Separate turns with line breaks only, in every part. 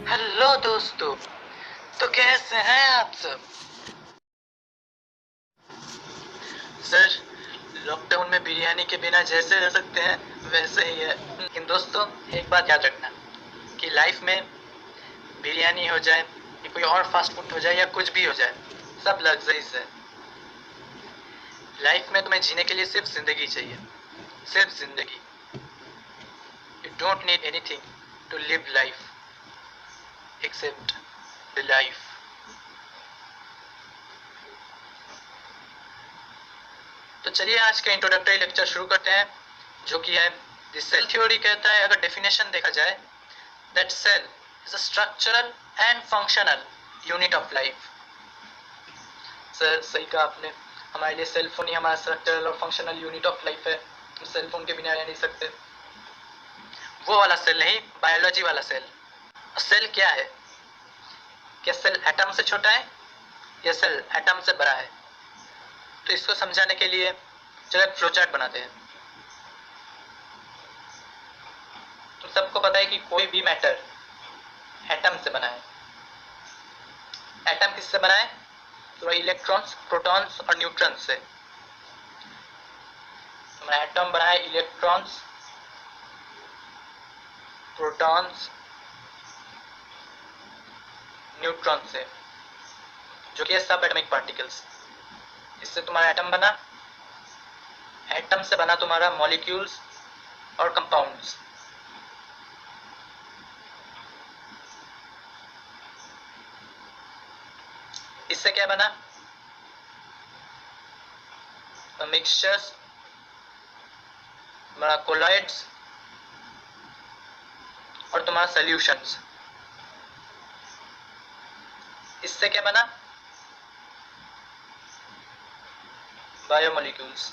Hello दोस्तों, तो कैसे हैं आप सब। सर, लॉकडाउन में बिरयानी के बिना जैसे रह सकते हैं वैसे ही है। लेकिन दोस्तों, एक बात याद रखना कि लाइफ में बिरयानी हो जाए या कोई और फास्ट फूड हो जाए या कुछ भी हो जाए, सब लग्जरीज है। लाइफ में तुम्हें जीने के लिए सिर्फ जिंदगी चाहिए, सिर्फ जिंदगी। You don't need anything to live life except the life. तो चलिए आज का इंट्रोडक्टरी लेक्चर शुरू करते हैं, जो कि है द सेल थ्योरी। कहता है, अगर डेफिनेशन देखा जाए, that cell is a structural and functional unit of life. Sir, सही कहा आपने। हमारे लिए सेल फोन ही हमारा स्ट्रक्चरल और फंक्शनल यूनिट ऑफ लाइफ है। हम सेल फोन के बिना रह नहीं सकते। वो वाला सेल नहीं, बायोलॉजी वाला सेल। सेल क्या है? क्या सेल एटम से छोटा है या सेल एटम से बड़ा है? तो इसको समझाने के लिए चलो एक फ्लोचार्ट बनाते हैं। तो सबको पता है कि कोई भी मैटर एटम से बना है। एटम किससे बना है? तो इलेक्ट्रॉन्स, प्रोटॉन्स और न्यूट्रॉन्स से। हमारा एटम बना है इलेक्ट्रॉन्स, प्रोटॉन्स, न्यूट्रॉन से, जो कि है सब एटॉमिक पार्टिकल्स। इससे तुम्हारा एटम बना। एटम से बना तुम्हारा मॉलिक्यूल्स और कंपाउंड्स। इससे क्या बना? मिक्सचर्स, तुम्हारा कोलॉइड्स और तुम्हारा सॉल्यूशंस। इससे क्या बना? बायोमोलिक्यूल्स।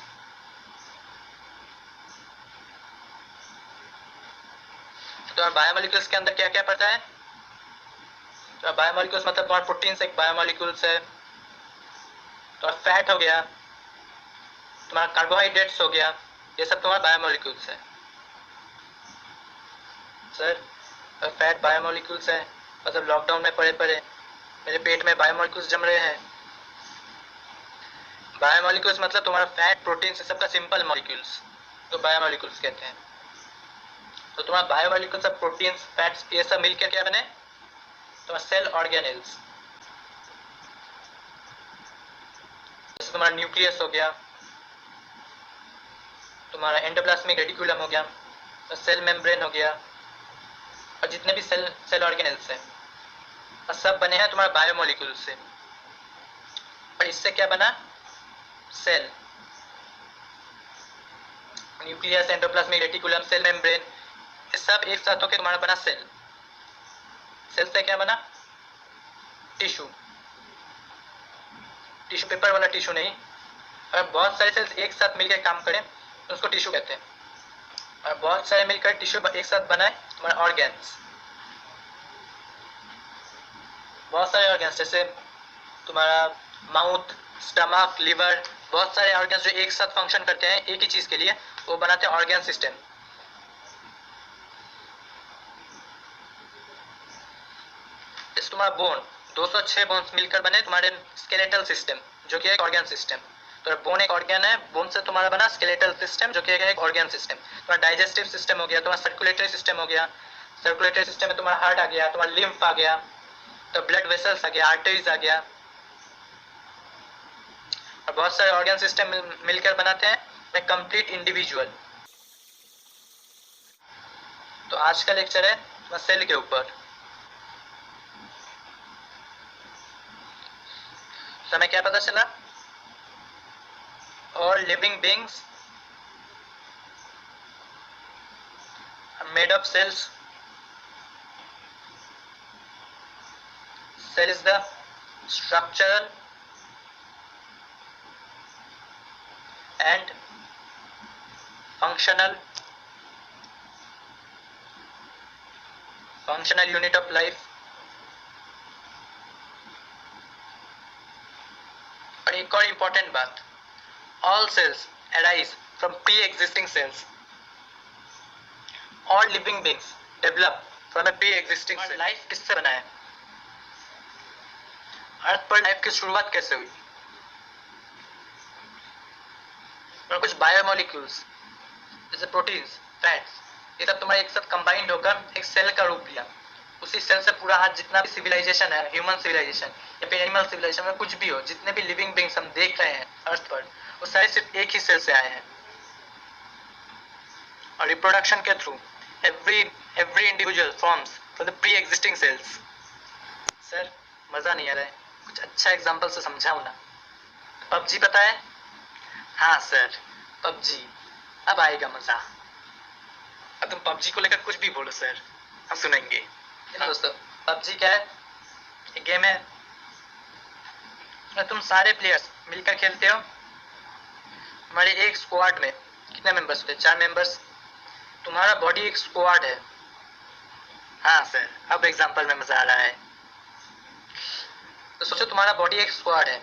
तो बायोमोलिक्यूल्स के अंदर क्या क्या पड़ता है? तो बायोमोलिक्यूल्स मतलब तुम्हारा प्रोटीन्स एक बायोमोलिक्यूल्स है, तुम्हारा फैट हो गया, तुम्हारा कार्बोहाइड्रेट्स हो गया, ये सब तुम्हारा बायोमोलिक्यूल्स है। सर, फैट बायोमोलिक्यूल्स है मतलब लॉकडाउन में पड़े पड़े मेरे पेट में बायोमोलिक्यूल्स जम रहे हैं। बायोमोलिक्यूल्स मतलब तुम्हारा फैट, प्रोटीन से सबका सिंपल मॉलिक्यूल्स, तो बायोमोलिक्यूल्स कहते हैं। तो तुम्हारा बायोमोलिक्यूल्स सब प्रोटीन्स, फैट्स, ये सब मिलकर क्या बने? तुम्हारा सेल ऑर्गेनेल्स। जैसे तुम्हारा न्यूक्लियस हो गया, तुम्हारा एंडोप्लाज्मिक रेटिकुलम हो गया, तो सेल मेम्ब्रेन हो गया, और जितने भी सेल ऑर्गेनेल्स हैं सब बने हैं तुम्हारा बायोमोलिक्यूल से। और इससे क्या बना? Cell. Nucleus, endoplasmic reticulum, cell membrane, ये सब एक साथ होकर तुम्हारा बना सेल। सेल से क्या बना? टिश्यू। टिश्यू पेपर वाला टिश्यू नहीं। अगर बहुत सारे सेल्स एक साथ मिलकर काम करें तो उसको टिश्यू कहते हैं। और बहुत सारे मिलकर टिश्यू एक साथ बनाए तुम्हारा ऑर्गेन्स। बहुत सारे ऑर्गेन्स जैसे तुम्हारा माउथ, स्टमक, लिवर, बहुत सारे ऑर्गेन्स जो एक साथ फंक्शन करते हैं एक ही चीज के लिए, वो बनाते हैं ऑर्गेन सिस्टम। जैसे तुम्हारा बोन, 206 बोन्स मिलकर बने तुम्हारे स्केलेटल सिस्टम, जो कि एक ऑर्गेन सिस्टम। तो बोन एक ऑर्गेन है, बोन से तुम्हारा बना स्केलेटल सिस्टम, जो कि एक ऑर्गेन सिस्टम। तुम्हारा डाइजेस्टिव सिस्टम हो गया, तुम्हारा सर्कुलेटरी सिस्टम हो गया, सर्कुलेटरी सिस्टम में तुम्हारा हार्ट आ गया, तुम्हारा लिम्फ आ गया, तो ब्लड वेसल्स आ गया, आर्टरीज आ गया, और बहुत सारे ऑर्गेन सिस्टम मिलकर बनाते हैं एक कंप्लीट इंडिविजुअल। तो आज का लेक्चर है सेल के ऊपर। तो हमें क्या पता चला? और living beings made of cells. Cell is the structural and functional unit of life. और एक और इम्पोर्टेंट बात, all cells arise from pre-existing cells. All living beings develop from a pre-existing cell. Life किससे बना है? अर्थ पर लाइफ की शुरुआत कैसे हुई? और कुछ बायोमोलिक्यूल्स जैसे प्रोटीन्स, फैट्स, ये सब तुम्हारे एक साथ कंबाइंड होकर एक सेल का रूप लिया. उसी सेल से पूरा आज जितना भी सिविलाइजेशन है, ह्यूमन सिविलाइजेशन या फिर एनिमल सिविलाइजेशन में कुछ भी हो, जितने भी लिविंग बींग्स हम देख रहे हैं अर्थ पर, वो सारे सिर्फ एक ही सेल से आए हैं. और रिप्रोडक्शन के through every individual forms from the pre-existing cells. Sir मजा नहीं आ रहा है, कुछ अच्छा एग्जांपल से समझाओ ना. पबजी पता है? हाँ सर पबजी, अब आएगा मजा. अब तुम पबजी को लेकर कुछ भी बोलो सर, हम सुनेंगे. दोस्तों पबजी क्या है? एक गेम है, तुम सारे प्लेयर्स मिलकर खेलते हो. हमारे एक स्क्वाड में कितने मेंबर्स होते हैं? 4 मेंबर्स. तुम्हारा बॉडी एक स्क्वाड है. हाँ सर अब एग्जांपल में मजा आ रहा है. तो सोचो तुम्हारा बॉडी एक स्क्वाड है,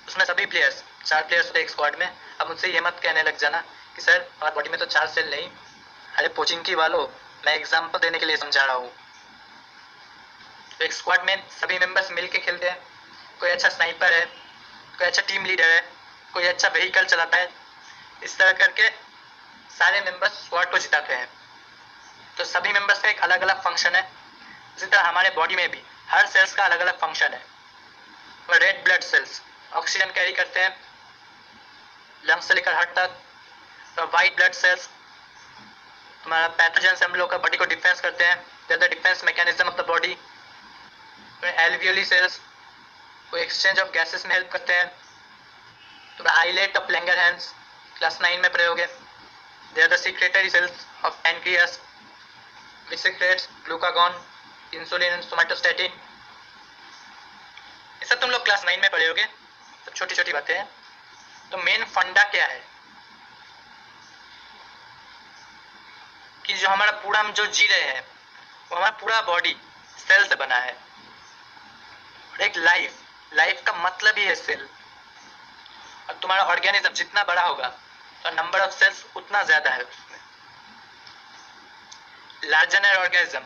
उसमें सभी प्लेयर्स 4 प्लेयर्स होते हैं एक स्क्वाड में. अब मुझसे ये मत कहने लग जाना कि सर हमारी बॉडी में तो 4 सेल नहीं. अरे पोचिंकी वालों, मैं एग्जांपल देने के लिए समझा रहा हूँ. तो एक स्क्वाड में सभी मेंबर्स मिलके खेलते हैं. कोई अच्छा स्नाइपर है, कोई अच्छा टीम लीडर है, कोई अच्छा व्हीकल चलाता है. इस तरह करके सारे मेंबर्स स्क्वाड को जिताते हैं. तो सभी मेंबर्स का एक अलग अलग फंक्शन है. इसी तरह हमारे बॉडी में भी हर सेल्स का अलग अलग फंक्शन है. Red blood cells oxygen carry करते हैं लंग्स से लेकर हार्ट तक. तो वाइट ब्लड सेल्स तुम्हारा पैथोजन से हम लोग का बॉडी को डिफेंस करते हैं. They are the defence mechanism of the body. Alveoli cells को एक्सचेंज ऑफ गैसेस में हेल्प करते हैं. तो आइलेट ऑफ लैंगरहैंस क्लास 9 में प्रयोग है. They are the secretory cells of pancreas which secretes glucagon, insulin and somatostatin. ये सब तुम लोग क्लास 9 में पढ़े होगे, सब छोटी छोटी बातें हैं. तो मेन फंडा क्या है कि जो हमारा पूरा हम जो जी रहे हैं वो हमारा पूरा बॉडी सेल से बना है. और एक लाइफ का मतलब ही है सेल. और तुम्हारा ऑर्गेनिज्म जितना बड़ा होगा तो नंबर ऑफ सेल्स उतना ज्यादा है उसमें. Larger an organism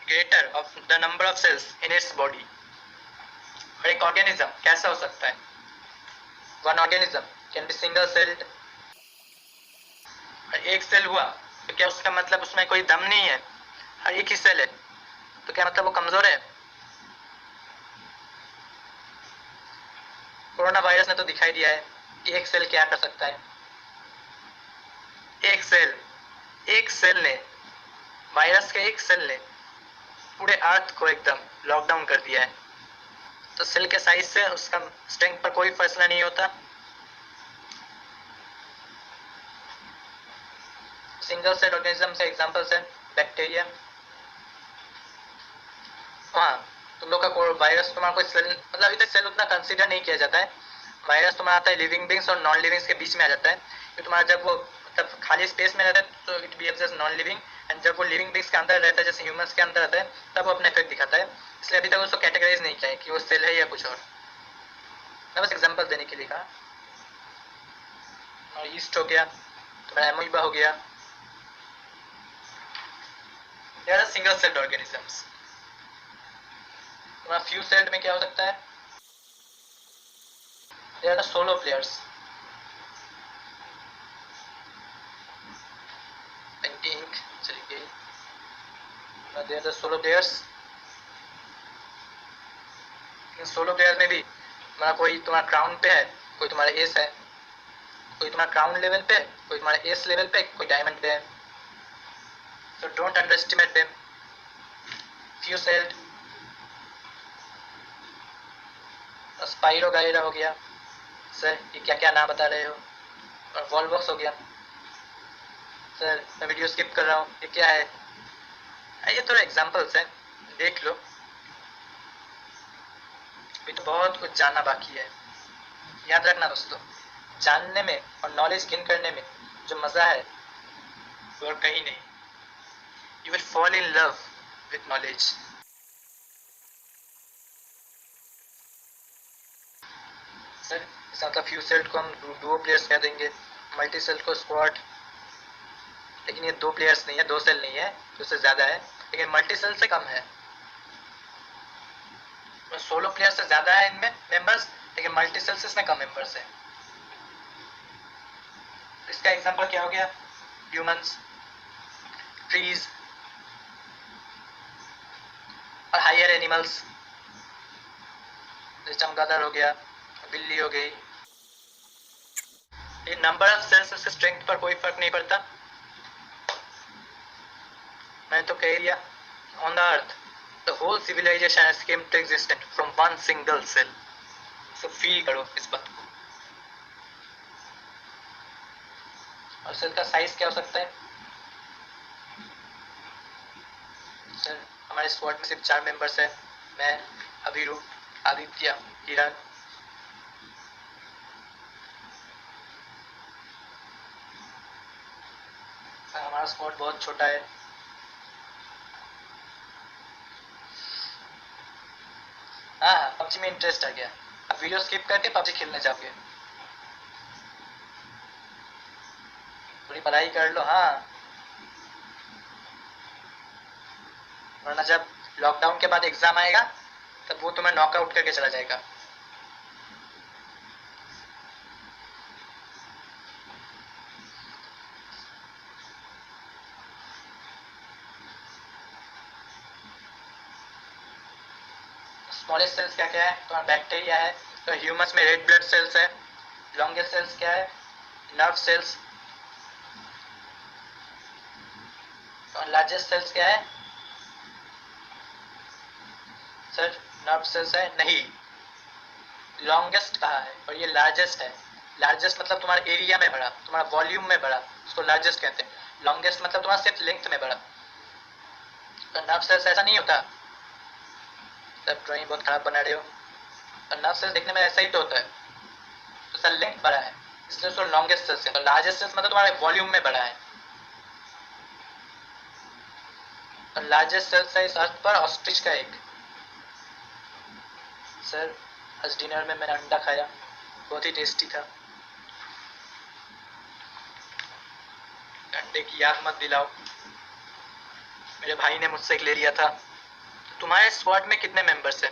greater of the number of cells in its body. और एक ऑर्गेनिज्म कैसा हो सकता है? One organism can be single celled. एक सेल हुआ तो क्या उसका मतलब उसमें कोई दम नहीं है? हर एक ही सेल है तो क्या मतलब वो कमजोर है? कोरोना वायरस ने तो दिखाई दिया है कि एक सेल क्या कर सकता है. एक सेल ने, वायरस के एक सेल ने पूरे अर्थ को एकदम लॉकडाउन कर दिया है. तो सेल के साइज से उसका स्ट्रेंथ पर कोई फैसला नहीं होता. सिंगल सेल ऑर्गेनिज्म से एग्जांपल्स है बैक्टीरिया. हाँ तुम लोग का वायरस तुम्हारा कोई सेल मतलब इधर सेल उतना कंसीडर नहीं किया जाता है. वायरस तुम्हारा आता है लिविंग बींग्स और नॉन लिविंग्स के बीच में आ जाता है. तो तुम्हारा जब वो तब खाली स्पेस में रहता है तो it behaves as non living. And जब वो लिविंग बींग्स के अंदर रहता है जैसे ह्यूमंस के अंदर रहता है तब वो अपना इफेक्ट दिखाता है. इसलिए अभी तक उसको कैटेगराइज नहीं किया है कि वो सेल है या कुछ और. मैं बस एग्जांपल देने के लिए कहा. और ईस्ट हो गया, तुम्हारा एमोइबा हो गया. They are single celled organisms. तुम्हारा फ्यू सेल्ड में क्या हो सकता है? They are the solo players. Painting चली गई. They are the solo players. इन सोलो प्लेयर में भी तुम्हारा कोई तुम्हारा क्राउन पे है, कोई तुम्हारा एस है, कोई तुम्हारा क्राउन लेवल पे, कोई तुम्हारा एस लेवल पे, कोई डायमंड पे है. So don't underestimate them. Few celled. Spirogyra हो गया. सर ये क्या क्या नाम बता रहे हो? और वॉलबॉक्स हो गया. सर मैं वीडियो स्किप कर रहा हूँ, ये क्या है? ये थोड़ा एग्जांपल्स हैं, देख लो. अभी तो बहुत कुछ जानना बाकी है। याद रखना दोस्तों, जानने में और नॉलेज गेन करने में जो मजा है वो और कहीं नहीं। You will fall in love with knowledge. Sir इसका मतलब फ्यू सेल को हम डुओ प्लेयर्स कह देंगे, मल्टी सेल को स्क्वाड। लेकिन ये 2 प्लेयर्स नहीं है, 2 सेल नहीं है, उससे ज्यादा है, लेकिन मल्टी सेल से कम है। सोलो प्लेयर से ज्यादा है इनमें मेंबर्स, लेकिन मल्टी सेल से इसमें कम मेंबर्स है। इसका एग्जांपल क्या हो गया? ह्यूमंस, ट्रीज और हायर एनिमल्स, जैसे चमगादड़ हो गया, बिल्ली हो गई। ये नंबर ऑफ सेल्स उसके स्ट्रेंथ पर कोई फर्क नहीं पड़ता। मैंने तो कह दिया, on the earth the whole civilisation has came to existence from one single cell. So feel करो इस बात को। और सेल का साइज क्या हो सकता है? सर हमारे स्क्वाड में सिर्फ 4 मेंबर्स है, मैं, अभिरू, आदित्य, किरण। हमारा स्क्वाड बहुत छोटा है। हाँ, पबजी में इंटरेस्ट आ गया। अब वीडियो स्किप करके पबजी खेलने जाओगे। थोड़ी पढ़ाई कर लो। हाँ, वरना जब लॉकडाउन के बाद एग्जाम आएगा तब वो तुम्हें नॉकआउट करके चला जाएगा। स्मॉलेस्ट सेल्स क्या क्या है? तो बैक्टीरिया है। तो ह्यूमंस में रेड ब्लड सेल्स है। लॉन्गेस्ट सेल्स क्या है? Nerve cells. तो लार्जेस्ट सेल्स क्या है? सर नर्व सेल्स है नहीं, लॉन्गेस्ट कहा है और ये लार्जेस्ट है। लार्जेस्ट मतलब तुम्हारे एरिया में बड़ा, तुम्हारा वॉल्यूम में बड़ा, उसको लार्जेस्ट कहते हैं। लॉन्गेस्ट मतलब तुम्हारा सिर्फ लेंथ में बड़ा। तो नर्व सेल्स ऐसा नहीं होता। तब ड्राइंग बहुत खराब बना रहे हो। और नर्व सेल्स देखने में ऐसा ही तो होता है, तो सर लेंथ बड़ा है इसलिए उसको लॉन्गेस्ट सेल्स है। और लार्जेस्ट सेल्स मतलब तुम्हारे वॉल्यूम में बड़ा है। और लार्जेस्ट सेल्स है इस अर्थ पर ऑस्ट्रिच का एग। सर आज डिनर में मैंने अंडा खाया, बहुत ही टेस्टी था। अंडे की याद मत दिलाओ, मेरे भाई ने मुझसे एक ले लिया था। तुम्हारे स्क्वाड में कितने मेंबर्स हैं?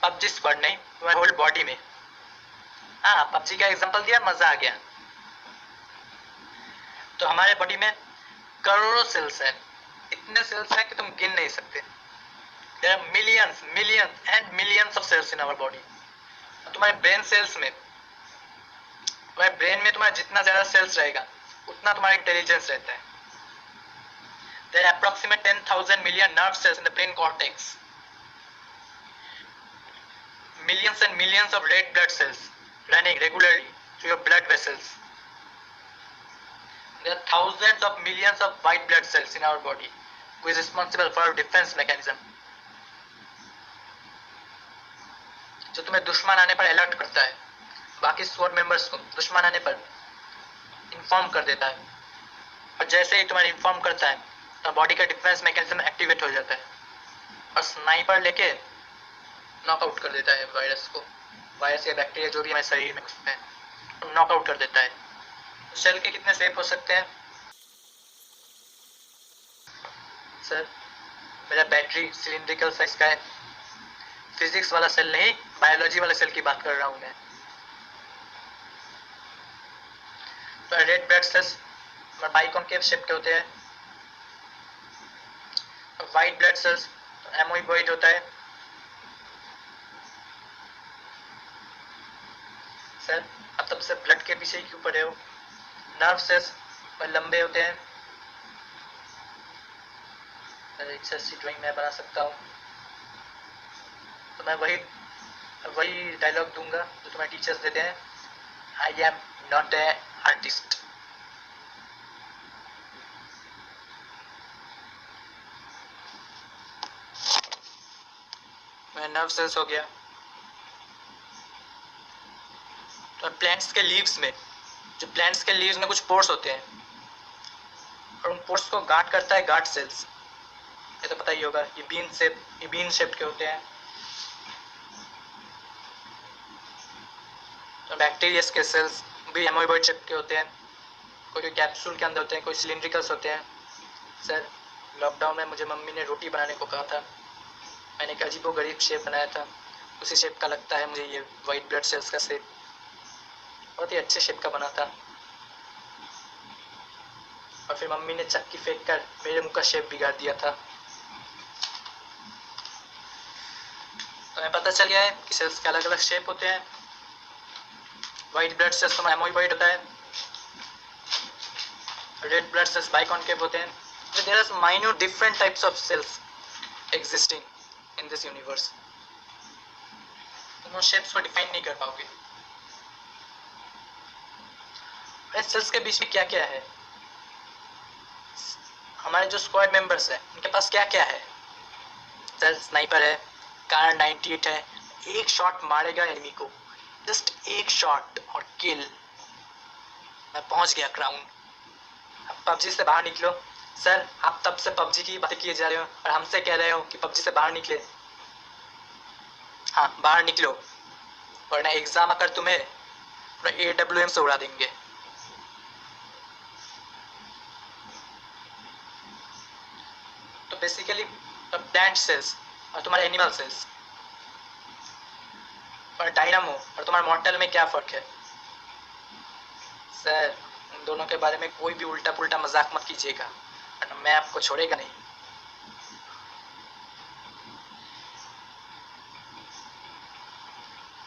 पबजी स्क्वाड नहीं, तुम्हारे होल बॉडी में। हाँ, पबजी का एग्जांपल दिया, मजा आ गया। तो हमारे बॉडी में करोड़ों सेल्स हैं। इतने सेल्स हैं कि तुम गिन नहीं सकते। There are millions, millions and millions of cells in our body. तुम्हारे ब्रेन सेल्स में, तुम्हारे ब्रेन में तुम्हारा जितना ज्यादा सेल्स रहेगा उतना तुम्हारा इंटेलिजेंस रहता है। There are approximate 10,000 million nerve cells in the brain cortex. Millions and millions of red blood cells running regularly through your blood vessels. There are thousands of millions of white blood cells in our body, who is responsible for our defense mechanism. जो तुम्हें दुश्मन आने पर alert करता है, बाकी squad members को दुश्मन आने पर इन्फॉर्म कर देता है। और जैसे ही तुम्हारे इन्फॉर्म करता है तो बॉडी का डिफेंस मैकेनिज्म एक्टिवेट हो जाता है और स्नाइपर लेके नॉकआउट कर देता है वायरस को। वायरस या बैक्टीरिया जो भी हमारे शरीर में घुसते हैं नॉकआउट कर देता है। सेल के कितने शेप हो सकते हैं? सर मेरा बैटरी सिलिंड्रिकल साइज का है। फिजिक्स वाला सेल नहीं, बायोलॉजी वाला सेल की बात कर रहा हूं मैं। तो रेड ब्लड सेल्स बाइकॉन्केव शेप के होते हैं। व्हाइट ब्लड सेल्स एमोइबॉइड होता है। सर अब तब से ब्लड के पीछे ही क्यों पड़े हो? नर्व सेल्स लंबे होते हैं। इच्छा सी ड्राइंग मैं बना सकता हूँ। तो मैं वही डायलॉग दूंगा जो तुम्हारे टीचर्स देते हैं, I am not a artist. मैं नर्व सेल्स हो गया, और प्लांट्स के लीव्स में, जो प्लांट्स के लीव्स में कुछ पोर्स होते हैं और उन पोर्स को गार्ड करता है गार्ड सेल्स। ये तो पता ही होगा, ये बीन शेप के होते हैं। तो बैक्टीरिया के सेल्स भी हेमोइबॉइड शेप के होते हैं, कोई कैप्सूल के अंदर होते हैं, कोई सिलिंड्रिकल्स होते हैं। सर लॉकडाउन में मुझे मम्मी ने रोटी बनाने को कहा था, मैंने एक अजीबो गरीब शेप बनाया था, उसी शेप का लगता है मुझे ये वाइट ब्लड सेल्स का शेप, बहुत ही अच्छे शेप का बना था। और फिर मम्मी ने चक्की फेंक कर मेरे मुंह का शेप बिगाड़ दिया था। तो हमें पता चल गया है कि सेल्स के अलग अलग शेप होते हैं। वाइट ब्लड सेल्स तो हेमोइबॉइड होता है, रेड ब्लड सेल्स बाइकॉन्केव होते हैं। So there are minute different types of cells existing in this universe. तुम उन शेप्स को डिफाइन नहीं कर पाओगे। इस सेल्स के बीच में क्या क्या है? हमारे जो स्क्वाड मेंबर्स है उनके पास क्या क्या है? सर स्नाइपर है, कार 98 है, एक शॉट मारेगा एनिमी को, जस्ट एक शॉट और किल, मैं पहुंच गया क्राउन। अब पबजी से बाहर निकलो। सर आप तब से पबजी की बातें किए जा रहे हो और हमसे कह रहे हो कि पबजी से बाहर निकले। हाँ बाहर निकलो, वरना एग्जाम आकर तुम्हें AWM से उड़ा देंगे। तो बेसिकली प्लांट सेल्स और तुम्हारे एनिमल सेल्स और डायनामो और तुम्हारे मॉर्टल में क्या फर्क है? सर इन दोनों के बारे में कोई भी उल्टा पुल्टा मजाक मत कीजिएगा, मैं आपको छोड़ेगा नहीं।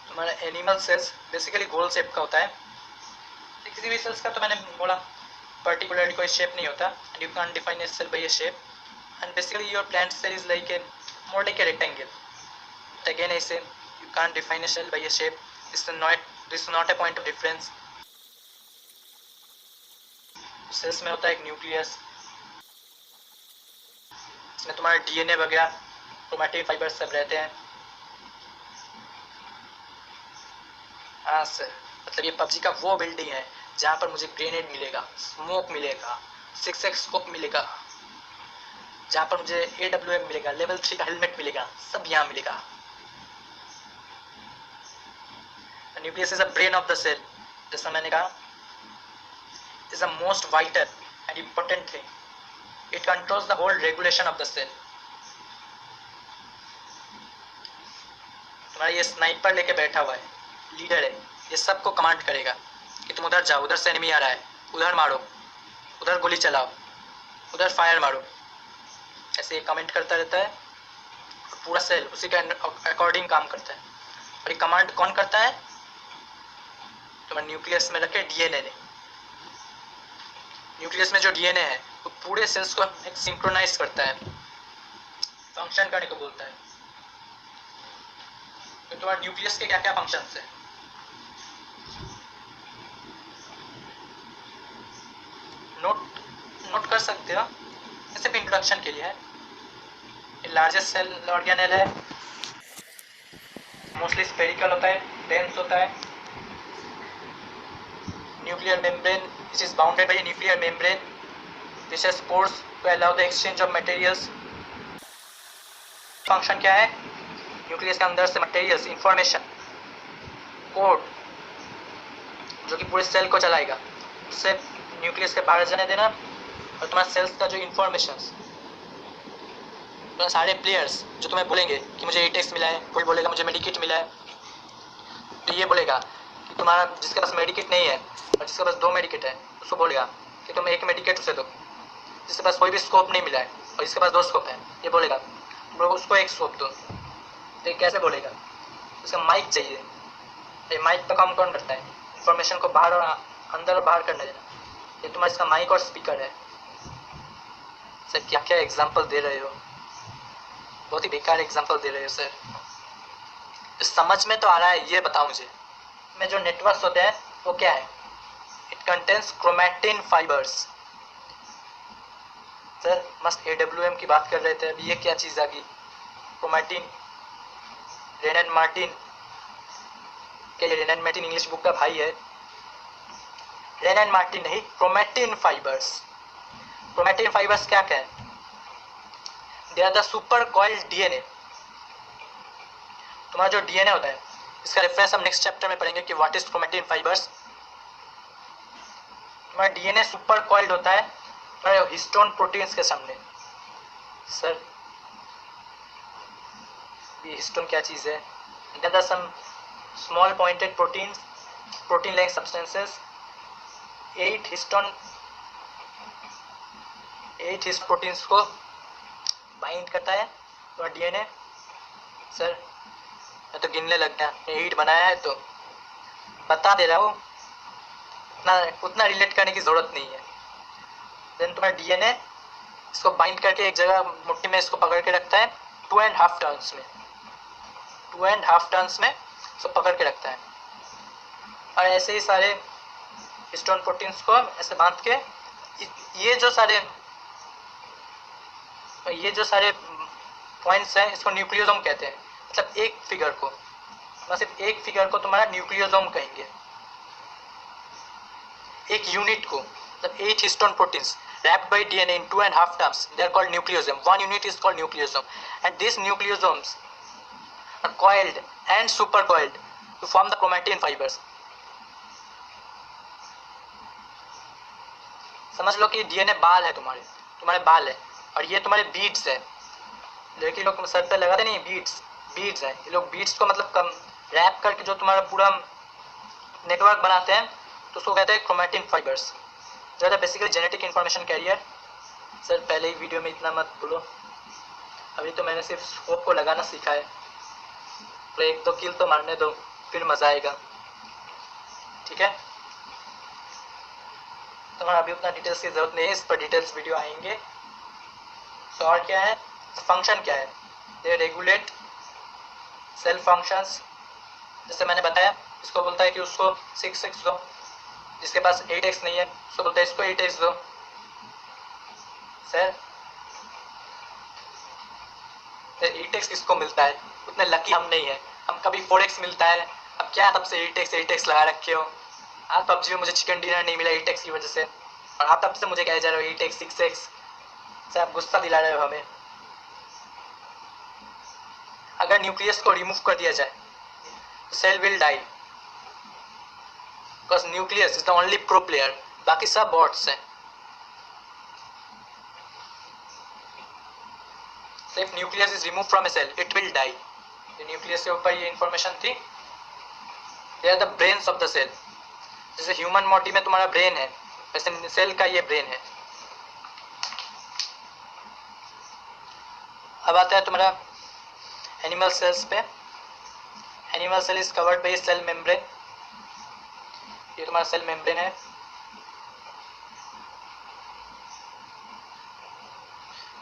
तुम्हारा एनिमल सेल्स बेसिकली गोल शेप का होता है। किसी भी सेल्स का तो मैंने बोला पर्टिकुलरली कोई शेप नहीं होता, and you can define a cell by a shape, and basically your plant cell is like a more like a rectangle. Again I say you can define a cell by a shape, this is not a point of difference. Cells में होता है एक nucleus, इसमें तुम्हारे DNA वगैरह chromatin fibres सब रहते हैं। हाँ सर, मतलब ये पबजी का वो बिल्डिंग है जहाँ पर मुझे ग्रेनेड मिलेगा, स्मोक मिलेगा, 6x स्कोप मिलेगा, जहाँ पर मुझे AWM मिलेगा, लेवल 3 का हेलमेट मिलेगा, सब यहाँ मिलेगा। Nucleus is a brain of the cell, जैसा मैंने कहा, is the most vital and important thing. It controls the whole regulation of the cell. तुम्हारा ये स्नाइपर लेके बैठा हुआ है, लीडर है, ये सबको कमांड करेगा कि तुम उधर जाओ, उधर से एनिमी आ रहा है, उधर मारो, उधर गोली चलाओ, उधर फायर मारो, ऐसे ये कमेंट करता रहता है। पूरा सेल उसी के अकॉर्डिंग काम करता है। और ये कमांड कौन करता है? तुम्हारे न्यूक्लियस में रखे DNA ने। न्यूक्लियस में जो DNA है वो पूरे सेल्स को एक सिंक्रोनाइज करता है, फंक्शन करने को बोलता है। तो तुम्हारे न्यूक्लियस के क्या क्या फंक्शंस है? नोट कर सकते हो, सिर्फ इंट्रोडक्शन के लिए है। ये लार्जेस्ट सेल ऑर्गेनेल है, मोस्टली स्फेरिकल होता है, डेंस होता है। Nuclear membrane, which is bounded by a nuclear membrane which has pores to allow the exchange of materials. Function क्या है? न्यूक्लियस के अंदर से मटेरियल्स, इंफॉर्मेशन, कोड जो कि पूरे सेल को चलाएगा, उससे न्यूक्लियस के बाहर जाने देना। और तुम्हारे सेल्स का जो इंफॉर्मेशंस, तुम्हारे सारे प्लेयर्स जो तुम्हें बोलेंगे कि मुझे ATEX मिला है, कोई बोलेगा मुझे मेडिकेट मिला है, तो ये बोलेगा कि तुम्हारा जिसके पास मेडिकेट नहीं है और जिसके पास 2 मेडिकेट है उसको बोलेगा कि तुम 1 मेडिकेट उसे दो। जिसके पास कोई भी स्कोप नहीं मिला है और जिसके पास 2 स्कोप है, ये बोलेगा तुम लोग उसको 1 स्कोप दो। तो ये कैसे बोलेगा? उसका माइक चाहिए। ये माइक का काम कौन करता है? इंफॉर्मेशन को बाहर और अंदर और बाहर करने देना। ये तुम्हारा इसका माइक और स्पीकर है। सर क्या क्या एग्जाम्पल दे रहे हो, बहुत ही बेकार एग्जाम्पल दे रहे हो सर। समझ में तो आ रहा है, ये बताओ मुझे, में जो नेटवर्क्स होते हैं वो क्या है? It contains chromatin fibres. Sir मस्त AWM की बात कर रहे थे, अभी ये क्या चीज़ आ गई? क्रोमैटिन, रेन एंड मार्टिन, क्या ये Wren and Martin English book का भाई है? रेन एंड मार्टिन नहीं, क्रोमैटिन फाइबर्स। क्रोमैटिन फाइबर्स क्या क्या है? They are the super coiled DNA. तुम्हारा जो डीएनए होता है, इसका रेफरेंस हम नेक्स्ट चैप्टर में पढ़ेंगे कि व्हाट इज क्रोमैटिन फाइबर्स। तुम्हारा डीएनए सुपर कॉइल्ड होता है तुम्हारे हिस्टोन प्रोटीन्स के सामने। सर ये हिस्टोन क्या चीज़ है? There are some small pointed proteins, protein like substances. 8 histone proteins को बाइंड करता है तुम्हारा डीएनए। सर मैं तो गिनने लग गया, 8 बनाया है तो बता दे रहा हूँ, उतना रिलेट करने की ज़रूरत नहीं है। देन तुम्हारा डीएनए इसको बाइंड करके एक जगह मुट्ठी में इसको पकड़ के रखता है 2.5 टर्न्स में। 2.5 टर्न्स में इसको पकड़ के रखता है। और ऐसे ही सारे हिस्टोन प्रोटीन्स को ऐसे बांध के ये जो सारे पॉइंट्स हैं इसको न्यूक्लियोसोम कहते हैं। मतलब एक फिगर को, सिर्फ एक फिगर को तुम्हारा न्यूक्लियोसोम कहेंगे। एक यूनिट को, मतलब 8 histone proteins wrapped by DNA in 2.5 terms, they are called nucleosome. One unit is called nucleosome, and these nucleosomes are coiled and supercoiled to form the chromatin fibers. समझ लो कि DNA बाल है, तुम्हारे बाल है, और ये तुम्हारे बीड्स है। लड़की लोग सर पे लगाते नहीं, बीड्स है। ये लोग बीड्स को मतलब कम रैप करके जो तुम्हारा पूरा नेटवर्क बनाते हैं तो उसको कहते हैं क्रोमैटिन फाइबर्स। ज़्यादा basically genetic information carrier. Sir पहले ही वीडियो में इतना मत बोलो, अभी तो मैंने सिर्फ स्कोप को लगाना सीखा है, तो 1-2 किल तो मारने दो, फिर मज़ा आएगा। ठीक है, तुम्हारा अभी उतना डिटेल्स की ज़रूरत नहीं है, इस पर डिटेल्स वीडियो आएंगे। तो और क्या है, फंक्शन क्या है? दे रेगुलेट सेल फंक्शंस। जैसे मैंने बताया, इसको बोलता है कि उसको 6 दो, जिसके पास 8x नहीं है उसको बोलते हैं इसको 8x दो। सर 8x किसको मिलता है? उतने लकी हम नहीं है, हम कभी 4x मिलता है। अब क्या तब से 8x लगा रखे हो? आज पबजी में मुझे चिकन डिनर नहीं मिला 8x की वजह से, और आप तब से मुझे कह जा रहे हो 8x 6x। सर आप गुस्सा दिला रहे हो हमें। अगर न्यूक्लियस को रिमूव कर दिया जाए तो cell will die, because nucleus is the only pro player, बाकी सब बॉट्स हैं। If nucleus is removed from a cell, it will die. तो न्यूक्लियस के ऊपर ये इंफॉर्मेशन थी। They are the brains of the cell. जैसे ह्यूमन बॉडी में तुम्हारा ब्रेन है, वैसे सेल का ये ब्रेन है। अब आता है तुम्हारा एनिमल सेल्स पे। Animal cell is covered by cell membrane. ये तुम्हारा सेल मेम्ब्रेन है।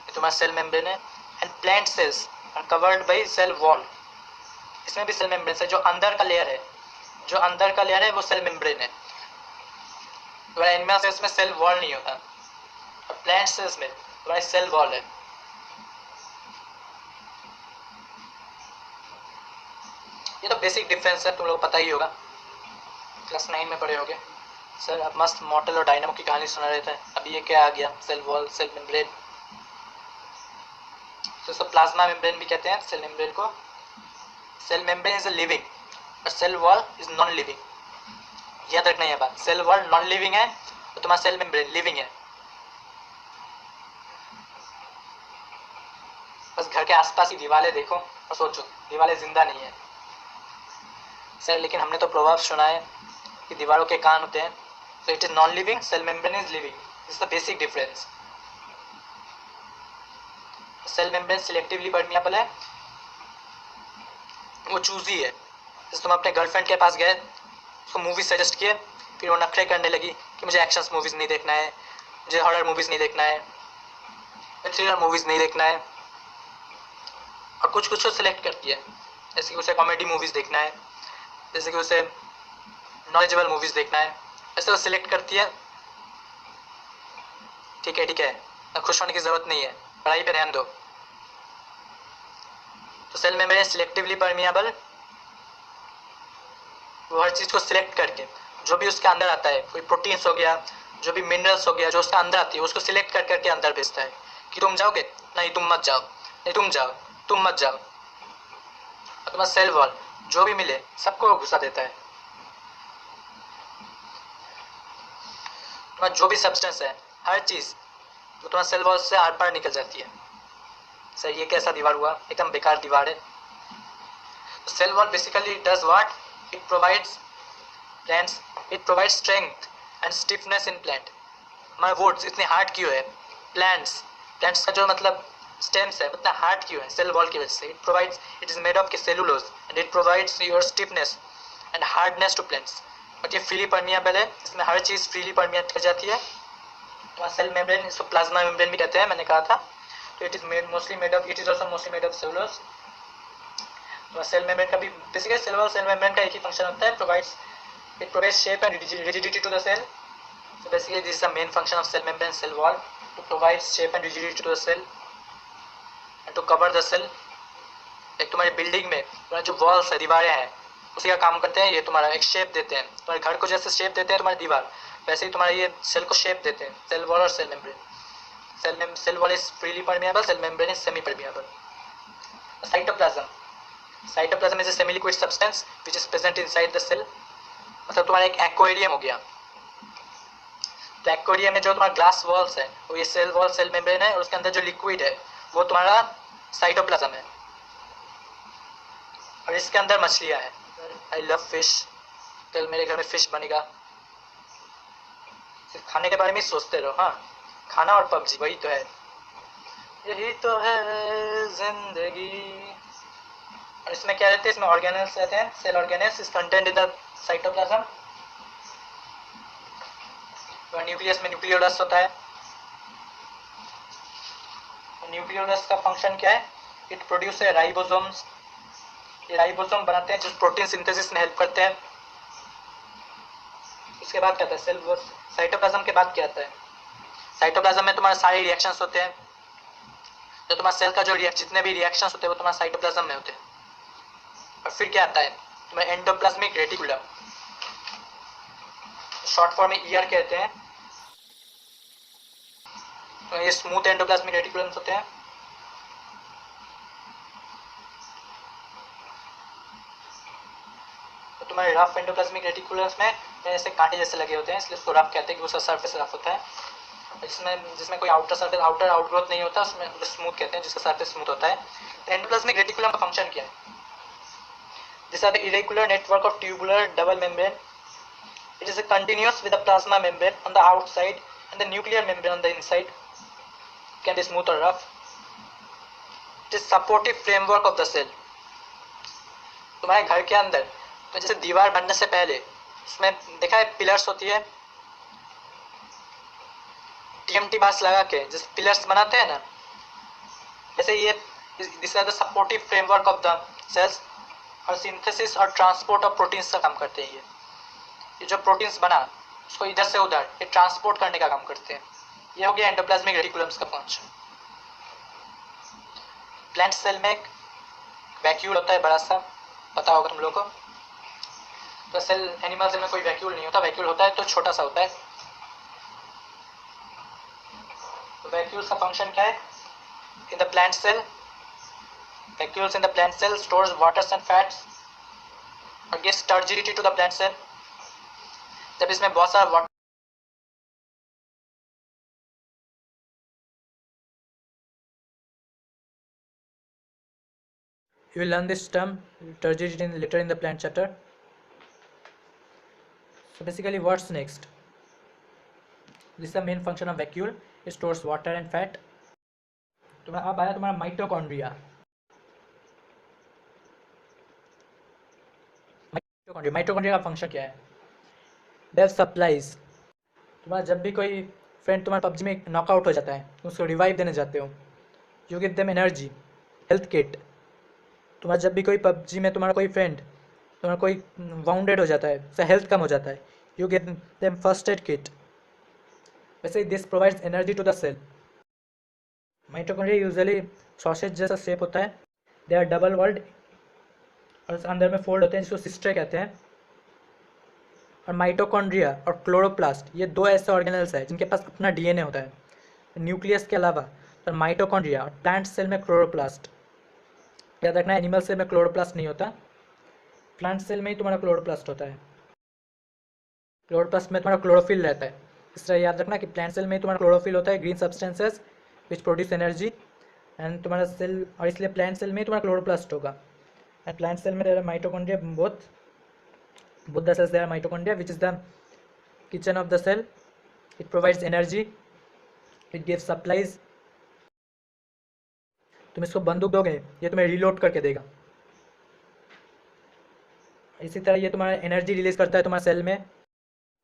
ये तुम्हारा सेल मेम्ब्रेन है। And plant cells are covered by cell wall. इसमें भी सेल मेम्ब्रेन है। जो अंदर का लेयर है वो सेल मेम्ब्रेन है। तुम्हारे एनिमल सेल्स में सेल वॉल नहीं होता, और प्लांट सेल्स में तुम्हारी सेल वॉल है। ये तो बेसिक डिफरेंस है, तुम लोग पता ही होगा, क्लास 9 में पढ़े होगे। सर अब मस्त मॉडल और डायनामो की कहानी सुना रहे थे, अभी ये क्या आ गया? Cell wall, cell membrane. तो इसको प्लाज्मा मेम्ब्रेन भी कहते हैं सेल मेम्ब्रेन को। Cell membrane is a living और cell wall is non living. याद रखना ये बात, सेल वॉल नॉन लिविंग है तो तुम्हारा सेल मेम्ब्रेन लिविंग है। बस घर के आसपास ही दीवारें देखो और सोचो दीवारें जिंदा नहीं है। सर लेकिन हमने तो प्रभाव सुना है कि दीवारों के कान होते हैं, so it is non-living, cell membrane is living. This is the basic difference. Cell membrane selectively permeable है, वो चूजी है। जैसे तुम अपने गर्लफ्रेंड के पास गए, उसको मूवी सजेस्ट किए, फिर वो नखरे करने लगी कि मुझे एक्शंस मूवीज़ नहीं देखना है, मुझे हॉरर मूवीज़ नहीं देखना है, थ्रिलर मूवीज़ नहीं देखना है, और कुछ कुछ तो सिलेक्ट करती है। जैसे कि उसे कॉमेडी मूवीज़ देखना है, जैसे कि उसे नॉलेजेबल मूवीज़ देखना है, ऐसे वो सिलेक्ट करती है। ठीक है, खुश होने की ज़रूरत नहीं है, पढ़ाई पे ध्यान दो। तो सेल मेम्ब्रेन सिलेक्टिवली परमिएबल वो हर चीज़ को सिलेक्ट करके जो भी उसके अंदर आता है, कोई प्रोटीन्स हो गया, जो भी मिनरल्स हो गया जो उसके अंदर आती है, उसको सिलेक्ट कर करके अंदर भेजता है कि तुम जाओगे, नहीं तुम मत जाओ, नहीं तुम जाओ, तुम मत जाओ। और तुम्हारा सेल वॉल जो भी मिले सबको घुसा देता है। तुम्हारा जो भी सब्सटेंस है, हर चीज़ वो तुम्हारा सेल वॉल से आर पार निकल जाती है। सर ये कैसा दीवार हुआ, एकदम बेकार दीवार है। Cell wall basically does what, it provides plants, it provides strength and stiffness in plant. हमारे वुड्स इतने हार्ड क्यों है, प्लांट्स प्लांट्स का जो मतलब स्टेम्स है उतना हार्ड क्यों है, सेल वॉल की वजह से। It provides, it is made of cellulose and it provides your stiffness and hardness to plants. But ये फ्रीली परमिएबल है, इसमें हर चीज़ फ्रीली परमिएट कर जाती है। तो सेल मेम्ब्रेन, इसको प्लाज्मा मेम्ब्रेन भी कहते हैं, मैंने कहा था। तो it is made mostly made of, it is also mostly made of cellulose. तो सेल मेम्ब्रेन का भी बेसिकली सेल मेम्ब्रेन का एक ही फंक्शन होता है, provides, it provides shape and rigidity to the cell. So basically this is the main function of cell membrane, cell wall, to provide shape and rigidity to the cell and to cover the cell. एक तुम्हारी building में तुम्हारे जो walls है, दीवारें हैं, उसी का काम करते हैं। ये तुम्हारा एक शेप देते हैं, तुम्हारे घर को जैसे शेप देते हैं तुम्हारी दीवार, वैसे ही तुम्हारे ये सेल को शेप देते हैं, सेल वॉल और cell membrane. Cell wall is freely permeable, cell membrane is semi permeable. Cytoplasm is a semi liquid substance which is present inside the cell। मतलब तुम्हारा एक एक्वेरियम हो गया। तो एक्वेरियम में जो तुम्हारा ग्लास वॉल्स है वो ये सेल वॉल, सेल मेम्ब्रेन है, और उसके अंदर जो लिक्विड है वो तुम्हारा साइटोप्लाज्म है, और इसके अंदर मछलियाँ हैं। आई लव फिश, कल मेरे घर में फिश बनेगा। सिर्फ खाने के बारे में सोचते रहो। हाँ, खाना और पबजी वही तो है, यही तो है जिंदगी। और इसमें क्या रहते हैं, इसमें ऑर्गेनेल्स रहते हैं, cell organelles is content in the cytoplasm. और न्यूक्लियस में न्यूक्लियोलस होता है। न्यूक्लियोलस का फंक्शन क्या है, इट प्रोड्यूस राइबोसोम्स। ये राइबोसोम बनाते हैं जो प्रोटीन सिंथेसिस में हेल्प करते हैं। उसके बाद क्या आता है, सेल साइटोप्लाज्म के बाद क्या आता है, साइटोप्लाज्म में तुम्हारे सारे रिएक्शंस होते हैं। जो तुम्हारा सेल का जो जितने भी रिएक्शंस होते हैं वो तुम्हारा साइटोप्लाज्म में होते हैं। और फिर क्या आता है, तुम्हारा एंडोप्लाज्मिक रेटिकुलम, शॉर्ट फॉर्म में ईआर कहते हैं। तो ये स्मूथ एंडोप्लाज्मिक रेटिकुलम्स होते हैं। तो तुम्हारे रफ एंडोप्लाज्मिक रेटिकुलम्स में ऐसे कांटे जैसे लगे होते हैं, इसलिए उसको रफ कहते हैं कि उसका सरफेस रफ होता है। जिसमें कोई आउटर सरफेस, आउटर आउटग्रोथ नहीं होता, उसमें स्मूथ कहते हैं, जिसका सरफेस स्मूथ होता है। तो एंडोप्लाज्मिक रेटिकुलम का फंक्शन क्या है, These are the irregular network of tubular double membrane. It is a continuous with the plasma membrane on the outside and the nuclear membrane on the inside. It can be smooth or rough. It is supportive framework of the cell. तुम्हारे घर के अंदर तो जैसे दीवार बनने से पहले उसमें देखा है पिलर्स होती है, टीएमटी बास लगा के जैसे पिलर्स बनाते हैं ना, जैसे ये this are the supportive framework of the cells. और सिंथेसिस और ट्रांसपोर्ट ऑफ प्रोटीन्स का काम करते हैं। ये जो प्रोटीन्स बना उसको इधर से उधर ये ट्रांसपोर्ट करने का काम करते हैं। ये हो गया एंडोप्लाज्मिक रेटिकुलम्स का फंक्शन। प्लांट सेल में एक वैक्यूल होता है बड़ा सा, पता होगा तुम लोगों को। तो सेल, एनिमल सेल में कोई वैक्यूल नहीं होता, वैक्यूल होता है तो छोटा सा होता है। तो वैक्यूल का फंक्शन क्या है, in the plant cell, vacuoles in the plant cell stores waters and fats और gives turgidity to the plant cell। जब इसमें बहुत सारा water, you will learn this term turgidity later in the plant chapter। So basically what's next, this is the main function of vacuole, it stores water and fat। तुम्हारा अब आया तुम्हारा mitochondria. Mitochondria का function क्या है, Dave supplies. तुम्हारा जब भी कोई फ्रेंड तुम्हारे पबजी में नॉकआउट हो जाता है उसको रिवाइव देने जाते हो, you give them energy, health kit. तुम्हारा जब भी कोई पबजी में तुम्हारा कोई फ्रेंड, तुम्हारा कोई वाउंडेड हो जाता है, उसका हेल्थ कम हो जाता है, you give them first aid kit. वैसे this provides energy to the cell. Mitochondria usually sausage जैसा शेप होता है, दे आर डबल वॉल्ड और अंदर में फोल्ड होते हैं, जिसको सिस्टर कहते हैं। और माइटोकॉन्ड्रिया और क्लोरोप्लास्ट ये दो ऐसे ऑर्गेनल्स हैं जिनके पास अपना डीएनए होता है न्यूक्लियस के अलावा। तो माइटोकॉन्ड्रिया और प्लांट सेल में क्लोरोप्लास्ट, याद रखना एनिमल सेल में क्लोरोप्लास्ट नहीं होता, प्लांट सेल में ही तुम्हारा क्लोरोप्लास्ट होता है। क्लोरोप्लास्ट में तुम्हारा क्लोरोफिल रहता है, इस तरह याद रखना कि प्लांट सेल में ही तुम्हारा क्लोरोफिल होता है, green substances which produce energy and तुम्हारा सेल, और इसलिए प्लांट सेल में ही तुम्हारा क्लोरोप्लास्ट होगा। एंड प्लांट सेल में there are mitochondria, both the cells there are mitochondria which is the kitchen of the cell. It provides energy, it gives supplies. तुम इसको बंदूक दोगे ये तुम्हें रीलोड करके देगा। इसी तरह ये तुम्हारा एनर्जी रिलीज करता है तुम्हारे सेल में।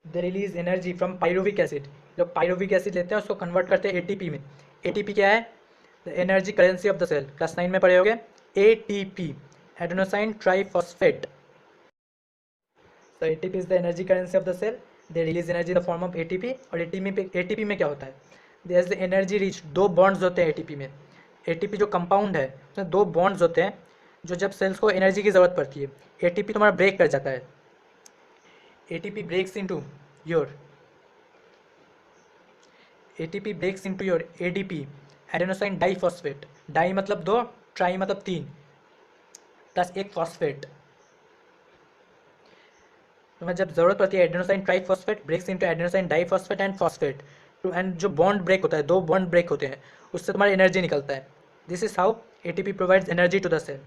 They release energy from pyruvic acid, जो पायरुविक एसिड लेते हैं उसको कन्वर्ट करते हैं एटीपी में। एटीपी क्या है? The energy currency of the cell, class 9 में पढ़े होगे। ATP, adenosine triphosphate. So ATP is the energy currency of the cell. They release energy in the form of ATP. और ATP में क्या होता है? There is the energy reach, दो bonds होते हैं ATP में। ATP जो कंपाउंड है उसमें दो बॉन्ड्स होते हैं, जो जब सेल्स को एनर्जी की ज़रूरत पड़ती है ATP तुम्हारा ब्रेक कर जाता है। ATP breaks into your ADP, adenosine diphosphate. Di मतलब दो, ट्राई मतलब तीन, प्लस एक फॉस्फेट। तुम्हें जब जरूरत पड़ती है adenosine triphosphate breaks into adenosine diphosphate and phosphate too, and जो बॉन्ड ब्रेक होता है, दो बॉन्ड ब्रेक होते हैं, उससे तुम्हारी एनर्जी निकलता है। This is how ATP provides energy to the cell.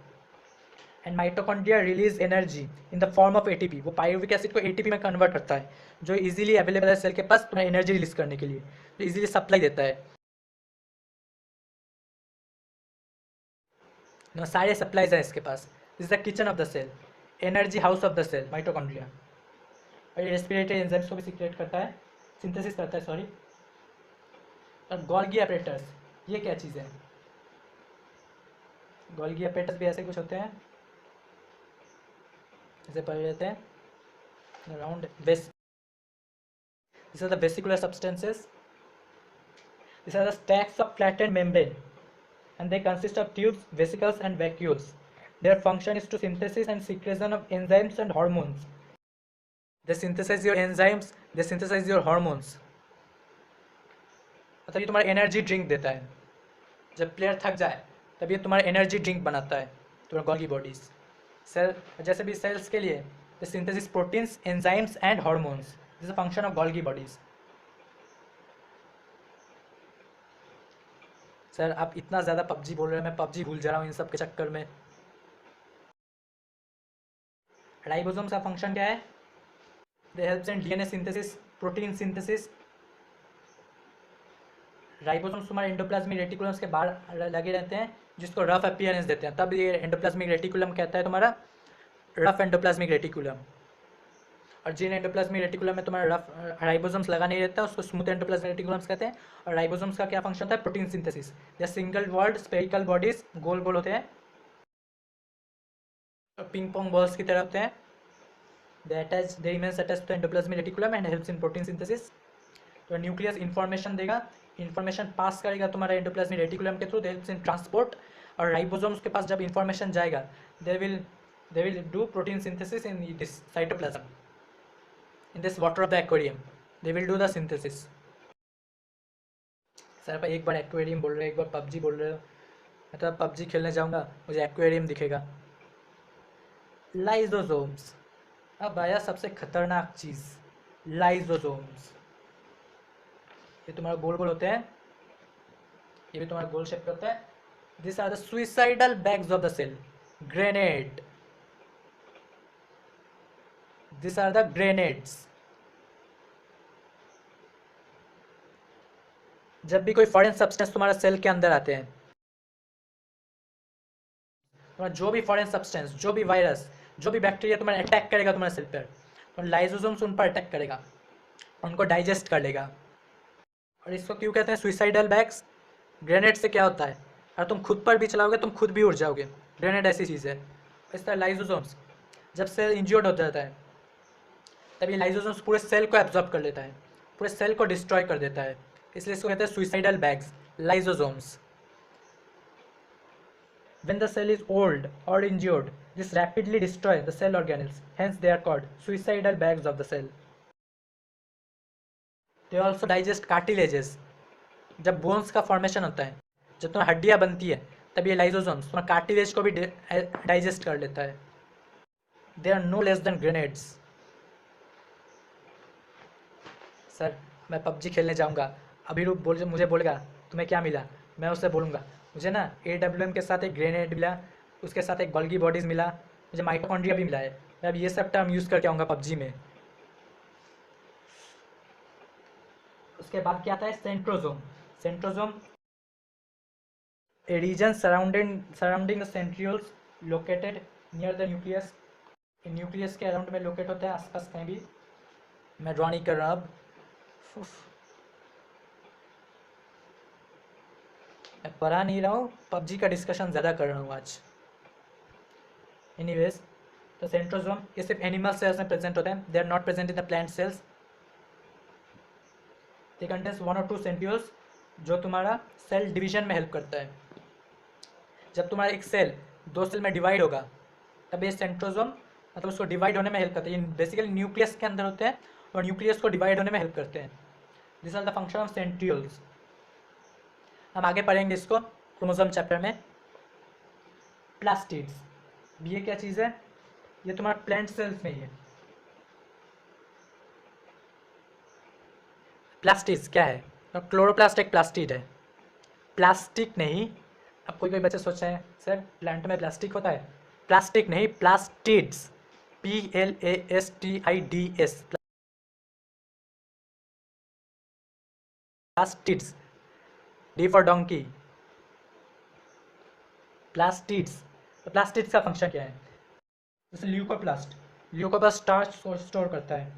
And mitochondria release energy in the form of ATP. वो पायरुविक एसिड को एटीपी में कन्वर्ट करता है, जो इजीली अवेलेबल है सेल के पास तुम्हें एनर्जी रिलीज करने के लिए, जो इजीली सप्लाई देता है। सारे सप्लाईज हैं इसके पास। This is the kitchen of the cell, energy house of the cell, mitochondria. और ये रेस्पिरेटरी एंजाइम्स को भी सीक्रेट करता है, सिंथेसिस करता है, सॉरी। और गोल्गी अपरेटस, ये क्या चीज़ है? गोल्गी अपरेटस भी ऐसे कुछ होते हैं, ऐसे पढ़ लेते हैं। Around ways, this are the vesicular substances, this are the stacks of flattened membrane and they consist of tubes, vesicles and vacuoles. Their function is to synthesis and secretion of enzymes and hormones. They synthesize your enzymes, they synthesize your hormones. मतलब ये तुम्हारा energy drink देता है। जब player थक जाए तब ये तुम्हारा एनर्जी ड्रिंक बनाता है तुम्हारा गोल्गी बॉडीज। सेल जैसे भी सेल्स के लिए the synthesis proteins, enzymes and hormones, this is a function of Golgi bodies. Sir आप इतना ज़्यादा पबजी बोल रहे हैं, मैं पबजी भूल जा रहा हूँ इन सब के चक्कर में। राइबोसोम का फंक्शन क्या है? दे helps in DNA synthesis, protein synthesis. Ribosomes तुम्हारे एंडोप्लाज्मिक रेटिकुलम्स के बाहर लगे रहते हैं, जिसको रफ अपीयरेंस देते हैं, तब ये एंडोप्लाज्मिक रेटिकुलम कहता है तुम्हारा रफ एंडोप्लाज्मिक रेटिकुलम। और जिन एंडोप्लाज्मिक रेटिकुलम में तुम्हारा रफ राइबोसोम्स लगा नहीं रहता उसको स्मूथ एंडोप्लाज्मिक रेटिकुलम्स कहते हैं। और राइबोसोम्स का क्या फंक्शन होता है? Protein synthesis. ये सिंगल वॉल्ड स्फेरिकल बॉडीज, गोल गोल होते हैं, पिंग पोंग बॉल्स की तरह होते हैं। They remains attached to endoplasmic reticulum and helps in protein synthesis. तो न्यूक्लियस इन्फॉर्मेशन देगा, इन्फॉर्मेशन पास करेगा तुम्हारा एंडोप्लाज्मिक रेटिकुलम के through, they helps in transport. और राइबोसोम्स के पास जब इन्फॉर्मेशन जाएगा they will do protein synthesis in this cytoplasm, in this water of the aquarium they will do the synthesis. Sir आप एक बार एक्वेरियम बोल रहे हो, एक बार पबजी बोल रहे हो, मैं तो अब पबजी खेलने जाऊंगा मुझे एक्वेरियम दिखेगा। लाइजोसोम्स, अब आया सबसे खतरनाक चीज़, लाइजोसोम्स। ये तुम्हारा गोल गोल होते हैं, ये भी तुम्हारा गोल शेप होता है। This are the suicidal bags of the cell, grenade. This are the grenades. जब भी कोई फॉरेन सब्सटेंस तुम्हारा सेल के अंदर आते हैं, तुम्हारा जो भी फॉरेन सब्सटेंस, जो भी वायरस, जो भी बैक्टीरिया तुम्हारा अटैक करेगा तुम्हारे सेल पर, तो लाइजोसोम्स उन पर अटैक करेगा, उनको डाइजेस्ट कर लेगा। और इसको क्यों कहते हैं सुइसाइडल बैग्स? ग्रेनेड से क्या होता है, अगर तुम खुद पर भी चलाओगे तुम खुद भी उड़ जाओगे, ग्रेनेड ऐसी चीज़ है। इस तरह लाइजोसोम्स जब सेल इंज्योर्ड हो जाता है तब ये लाइजोसोम्स पूरे सेल को एब्जॉर्ब कर लेता है, पूरे सेल को डिस्ट्रॉय कर देता है, इसलिए इसको कहते हैं suicidal bags, lysosomes. When the cell is old or injured, this rapidly destroys the cell organelles, hence they are called suicidal bags of the cell. They also digest cartilages. जब bones का formation होता है, जब तुम्हारी हड्डियाँ बनती है, तब ये लाइजोसोम्स तुम्हारे कार्टिलेज को भी डाइजेस्ट कर लेता है। They are no less than grenades. Sir मैं पबजी खेलने जाऊंगा, अभी रूप मुझे बोलेगा तुम्हें क्या मिला, मैं उससे बोलूँगा मुझे ना AWM के साथ एक ग्रेनेड मिला, उसके साथ एक बल्गी बॉडीज़ मिला, मुझे माइटोकॉन्ड्रिया भी मिला है। मैं अब ये सब टर्म यूज़ करके आऊँगा पबजी में। उसके बाद क्या आता है, centrosome. Centrosome a region surrounding the centrioles located near the nucleus। Nucleus के अराउंड में लोकेट होता है, आसपास कहीं भी। मैं ड्रॉ नहीं कर रहा अब, मैं पढ़ा नहीं रहा हूँ, पबजी का डिस्कशन ज़्यादा कर रहा हूँ आज। एनीवेज, तो सेंट्रोजोम ये सिर्फ एनिमल सेल्स में प्रेजेंट होता है, they are not present in the plant cells. They contains 1 or 2 centrioles जो तुम्हारा सेल डिवीजन में हेल्प करता है। जब तुम्हारा एक सेल 2 सेल में डिवाइड होगा, तब ये सेंट्रोजोम मतलब उसको डिवाइड होने में हेल्प करते हैं। ये बेसिकली न्यूक्लियस के अंदर होते हैं और न्यूक्लियस को डिवाइड होने में हेल्प करते हैं। This are the function of centrioles. हम आगे पढ़ेंगे इसको क्रोमोसोम चैप्टर में। प्लास्टिड्स, ये क्या चीज़ है, ये तुम्हारा प्लांट सेल्स में ही है। प्लास्टिड्स क्या है, तो क्लोरोप्लास्ट एक प्लास्टिड है, प्लास्टिक नहीं। अब कोई बच्चे सोच रहे हैं सर प्लांट में प्लास्टिक होता है, प्लास्टिक नहीं, plastids, PLASTIDS, plastids, D for donkey, plastids. तो प्लास्टिड्स का फंक्शन क्या है, जैसे ल्यूकोप्लास्ट स्टार्च स्टोर करता है।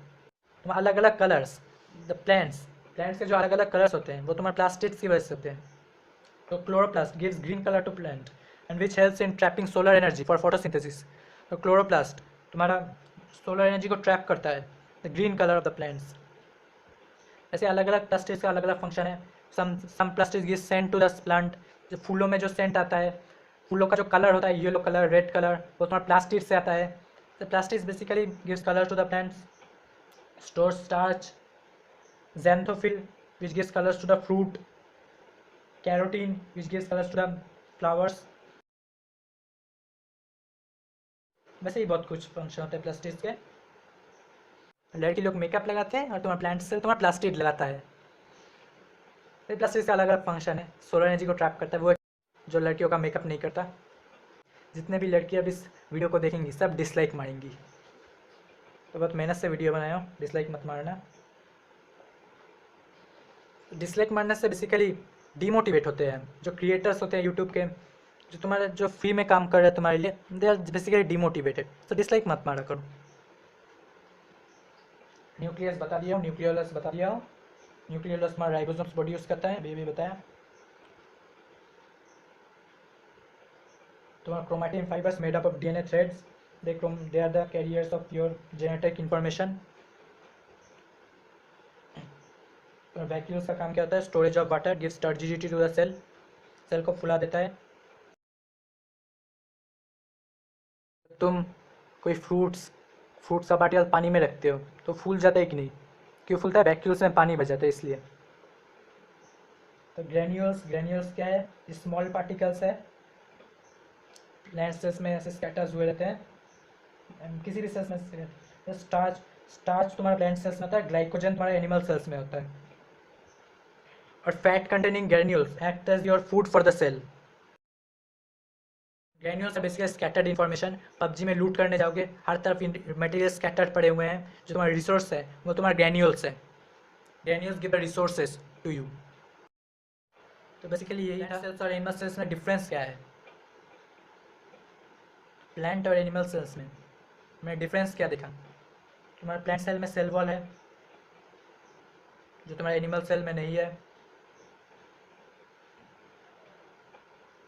तो अलग अलग कलर्स, द प्लांट्स के जो अलग अलग कलर्स होते हैं वो तुम्हारे प्लास्टिड्स की वजह से होते हैं। तो chloroplast gives green colour to plant and which helps in trapping solar energy for photosynthesis. तो क्लोरोप्लास्ट तुम्हारा सोलर एनर्जी को ट्रैप करता है, the green colour of the plants. ऐसे अलग अलग प्लास्टिड्स का अलग अलग फंक्शन है। Some plastids give scent to the plant, जो फूलों में जो सेंट आता है, फूलों का जो कलर होता है येलो कलर, रेड कलर, वो तुम्हारा प्लास्टिड से आता है। तो plastids basically gives colour to the plants. Store starch, xanthophyll which gives colors to the fruit, carotene which gives colors to the flowers। वैसे ही बहुत कुछ फंक्शन होते हैं प्लास्टिड्स के। लड़की लोग मेकअप लगाते हैं और तुम्हारा प्लांट से तुम्हारा प्लास्टिड लगाता है। तो प्लास्टिड्स का अलग अलग फंक्शन है, सोलर एनर्जी को ट्रैप करता है, वो जो लड़कियों का मेकअप नहीं करता। जितने भी लड़कियां अब इस वीडियो को देखेंगी सब डिसलाइक मारेंगी, तो बहुत मेहनत से वीडियो बनाया हूँ, डिसलाइक मत मारना। डिसलाइक मारने से बेसिकली डीमोटिवेट होते हैं जो क्रिएटर्स होते हैं यूट्यूब के, जो तुम्हारे जो फ्री में काम कर रहे हैं तुम्हारे लिए, दे आर बेसिकली डीमोटिवेटेड। तो डिसलाइक मत मारा करो। न्यूक्लियस बता दिया हूँ, न्यूक्लियोलस बता दिया हूँ। न्यूक्लियोलस हमारा राइबोसोम्स प्रोड्यूस करता है, भी बताया। तुम्हारा chromatin fibres made up of DNA threads, they are the carriers of your genetic information. Vacuoles का काम क्या होता है, storage of water, gives turgidity to the cell, cell को फुला देता है। तुम कोई फ्रूट्स का पार्टिकल पानी में रखते हो तो फूल जाता है कि नहीं, क्यों फूलता है, वैक्यूल्स में पानी बच जाता है इसलिए। तो ग्रेन्यूल्स क्या है, स्मॉल पार्टिकल्स है, प्लांट सेल्स में ऐसे स्कैटर्स हुए रहते हैं, किसी भी सेल्स में। स्टार्च तुम्हारे प्लांट सेल्स में होता है, ग्लाइकोजन तुम्हारे एनिमल सेल्स में होता है। और fat containing granules act as your food for the cell. Granules है बेसिकली स्कैटर्ड इन्फॉर्मेशन। पबजी में लूट करने जाओगे, हर तरफ मटेरियल स्कैटर्ड पड़े हुए हैं, जो तुम्हारा रिसोर्स है वो तुम्हारा ग्रेन्यूल्स है। Granules give the resources to you. तो बेसिकली यही था, सेल्स और एनिमल सेल्स में डिफरेंस क्या है, प्लांट और एनिमल सेल्स में मैंने डिफरेंस क्या देखा। तुम्हारे प्लांट सेल में सेल वॉल है, जो तुम्हारे एनिमल सेल में नहीं है।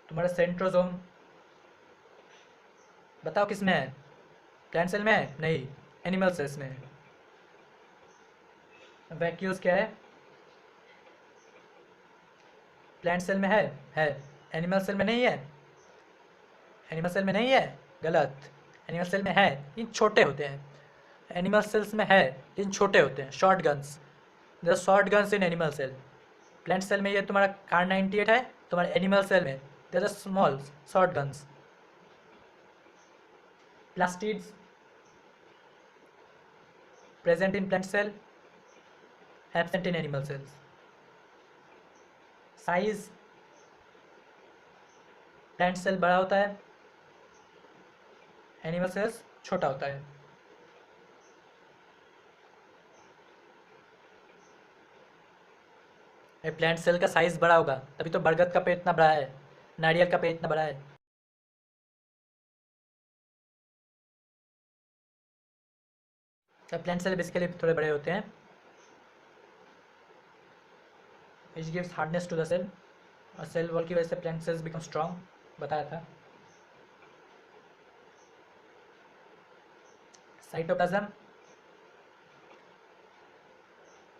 तुम्हारा सेंट्रोजोम बताओ किस में है, प्लांट सेल में है नहीं, एनिमल सेल्स में है। वैक्यूल्स क्या है, प्लांट सेल में है, एनिमल सेल में नहीं है, एनिमल सेल में नहीं है, गलत, एनिमल सेल में है, इन छोटे होते हैं। एनिमल सेल्स में है इन छोटे होते हैं, short guns. The short guns in animal cell. Plant cell में ये तुम्हारा कार-98 है, तुम्हारे एनिमल सेल में there are small short guns. Plastids present in plant cell, absent in animal cells. Size plant cell बड़ा होता है, एनिमल सेल्स छोटा होता है। प्लांट सेल का साइज बड़ा होगा तभी तो बरगद का पेड़ इतना बड़ा है, नारियल का पेड़ इतना बड़ा है। प्लांट सेल बेसिकली थोड़े बड़े होते हैं। Which gives hardness to the cell, और सेल वॉल की वजह से प्लांट सेल्स बिकम स्ट्रॉन्ग, बताया था। साइटोप्लाज्म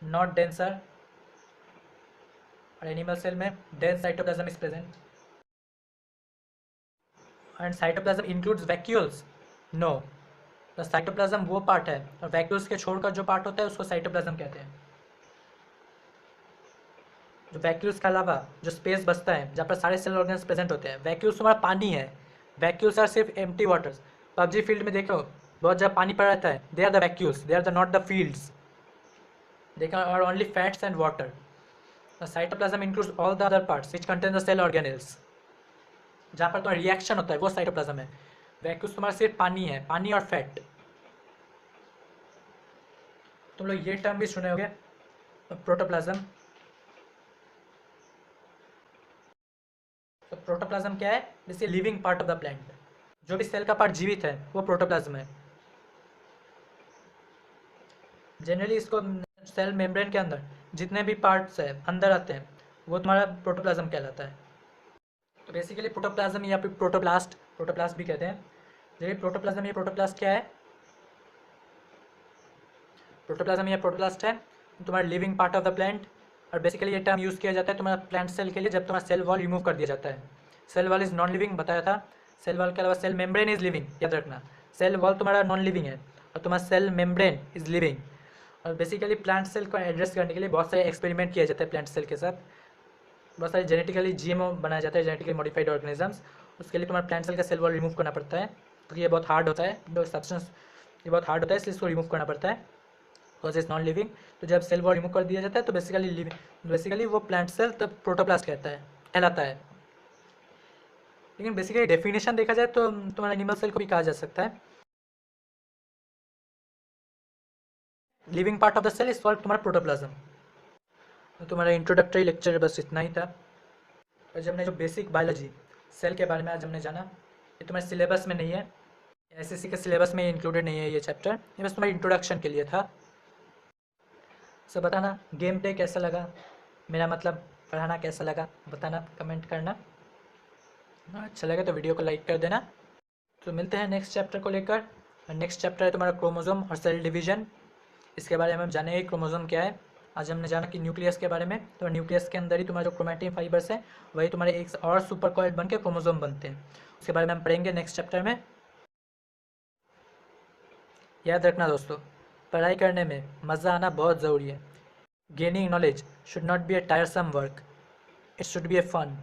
नॉट डेंसर, और एनिमल सेल में dense cytoplasm is present. And cytoplasm includes vacuoles, no, तो साइटोप्लाज्म वो पार्ट है और वैक्यूल्स के छोड़कर जो पार्ट होता है उसको साइटोप्लाज्म कहते हैं। जो वैक्यूल्स के अलावा जो स्पेस बचता है जहाँ पर सारे सेल ऑर्गन्स प्रेजेंट होते हैं, वैक्यूल्स हमारा पानी है, वैक्यूल्स आर सिर्फ एम्प्टी वाटर्स। पबजी फील्ड में देखो बहुत जगह पानी पड़ा रहता है, they are the vacuoles, they are the not the fields, they are only fats and water. Cytoplasm includes all the other parts which contain the cell organelles. जहाँ पर तुम्हारा रिएक्शन होता है वो साइटोप्लाज्म है। वैक्यूल्स तुम्हारा सिर्फ पानी है, पानी और फैट। तुम लोग ये टर्म भी सुने होंगे, प्रोटोप्लाज्म। तो प्रोटोप्लाज्म क्या है? जैसे living part of the plant, जो भी सेल का पार्ट जीवित है वो प्रोटोप्लाज्म है। जनरली इसको सेल मेम्ब्रेन के अंदर जितने भी पार्ट्स है अंदर आते हैं वो तुम्हारा प्रोटोप्लाज्म कहलाता है। तो बेसिकली प्रोटोप्लाज्म या फिर प्रोटोप्लास्ट भी कहते हैं। ये प्रोटोप्लाज्म या प्रोटोप्लास्ट क्या है? प्रोटोप्लाज्म या प्रोटोप्लास्ट है तुम्हारा living part of the plant, और बेसिकली ये टर्म यूज़ किया जाता है तुम्हारा प्लांट सेल के लिए जब तुम्हारा सेल वॉल रिमूव कर दिया जाता है। Cell wall is non living, बताया था। सेल वॉल के अलावा सेल मेम्ब्रेन इज़ लिविंग, याद रखना। सेल वॉल तुम्हारा नॉन लिविंग है और तुम्हारा सेल मेम्ब्रेन इज़ लिविंग। और बेसिकली प्लांट सेल को एड्रेस करने के लिए बहुत सारे एक्सपेरिमेंट किया जाता है प्लांट सेल के साथ। बहुत सारे जेनेटिकली जीएमओ बनाया जाता है, जेनेटिकली मॉडिफाइड ऑर्गेनिजम्स। उसके लिए तुम्हारा प्लांट सेल का सेल वॉल रिमूव करना पड़ता है क्योंकि ये बहुत हार्ड होता है, जो सब्सटेंस ये बहुत हार्ड होता है, इसलिए इसको रिमूव करना पड़ता है बिकॉज इज नॉन लिविंग। तो जब सेल वॉल रिमूव कर दिया जाता है तो बेसिकली वो प्लांट सेल तब प्रोटोप्लास्ट कहलाता है। लेकिन बेसिकली डेफिनेशन देखा जाए तो तुम्हारा एनिमल सेल को भी कहा जा सकता है। Living part of the cell is called तुम्हारा प्रोटोप्लाज्म। तो तुम्हारा इंट्रोडक्टरी लेक्चर बस इतना ही था। और जब हमने जो बेसिक बायोलॉजी सेल के बारे में आज हमने जाना, ये तुम्हारे सिलेबस में नहीं है, एसएससी के सिलेबस में इंक्लूडेड नहीं है ये चैप्टर, ये बस तुम्हारे इंट्रोडक्शन के लिए था। सो बताना गेम प्ले कैसा लगा, मेरा मतलब पढ़ाना कैसा लगा, बताना, कमेंट करना। अच्छा लगे तो वीडियो को लाइक कर देना। तो मिलते हैं नेक्स्ट चैप्टर को लेकर। नेक्स्ट चैप्टर है तुम्हारा क्रोमोसोम और सेल डिवीजन। इसके बारे में हम जानेंगे क्रोमोसोम क्या है। आज हमने जाना कि न्यूक्लियस के बारे में, तो न्यूक्लियस के अंदर ही तुम्हारे जो क्रोमैटिन फाइबर्स हैं वही तुम्हारे एक और सुपर कॉइल बन के क्रोमोसोम बनते हैं। उसके बारे में हम पढ़ेंगे नेक्स्ट चैप्टर में। याद रखना दोस्तों, पढ़ाई करने में मज़ा आना बहुत ज़रूरी है। Gaining knowledge should not be a tiresome work, it should be a fun.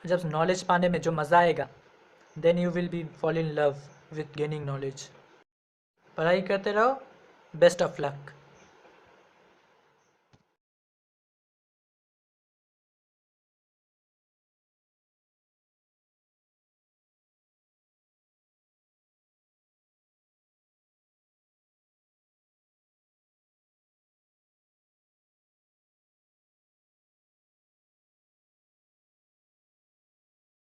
जब नॉलेज पाने में जो मज़ा आएगा then you will be fall in love with gaining knowledge. पढ़ाई करते रहो, बेस्ट ऑफ लक।